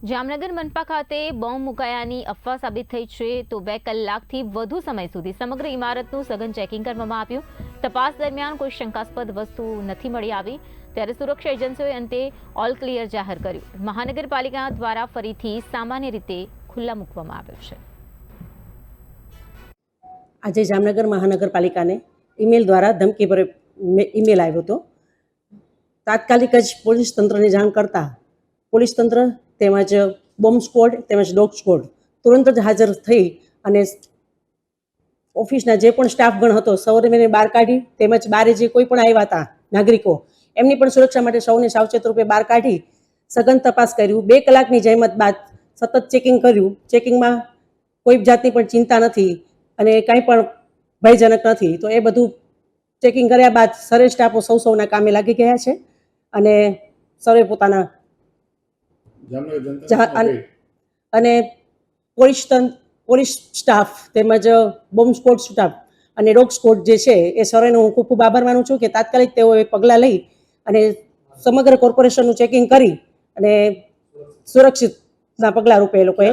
જામનગર મનપા ખાતે બોમ્બ મુકાયાની અફવા સાબિત થઈ છે તો 2 કલાકથી વધુ સમય સુધી સમગ્ર ઇમારતનું સઘન ચેકિંગ કરવામાં આવ્યું। તપાસ દરમિયાન કોઈ શંકાસ્પદ વસ્તુ નથી મળી આવી ત્યારે સુરક્ષા એજન્સીઓએ અંતે ઓલ ક્લિયર જાહેર કર્યું। મહાનગરપાલિકા દ્વારા ફરીથી સામાન્ય રીતે ખુલ્લા મૂકવામાં આવ્યો છે। આજે જામનગર મહાનગરપાલિકાને ઈમેલ દ્વારા ધમકીભર્યો ઈમેલ આવ્યો હતો। તાત્કાલિક જ પોલીસ તંત્રને જાણ કરતા પોલીસ તંત્ર તેમજ બોમ્બ સ્ક્વોડ તેમજ ડોગ સ્ક્વોડ તુરંત જ હાજર થઈ અને ઓફિસના જે પણ સ્ટાફગણ હતો સૌને બહાર કાઢી તેમજ બારે જે કોઈ પણ આવ્યા હતા નાગરિકો એમની પણ સુરક્ષા માટે સૌને સાવચેત રૂપે બહાર કાઢી સઘન તપાસ કર્યું। 2 કલાકની જહેમત બાદ સતત ચેકિંગ કર્યું। ચેકિંગમાં કોઈ જાતની પણ ચિંતા નથી અને કંઈ પણ ભયજનક નથી। તો એ બધું ચેકિંગ કર્યા બાદ સર્વે સ્ટાફો સૌના કામે લાગી ગયા છે અને સર્વે પોતાના અને પોલીસ સ્ટાફ તેમજ બોમ્બ સ્ક્વોડ સ્ટાફ અને ડોગ સ્ક્વોડ જે છે એ સર્વેનો હું ખૂબ ખૂબ આભાર માનું છું કે તાત્કાલિક તેઓએ પગલાં લઈ અને સમગ્ર કોર્પોરેશનનું ચેકિંગ કરી અને સુરક્ષિતના પગલાં રૂપે એ લોકોએ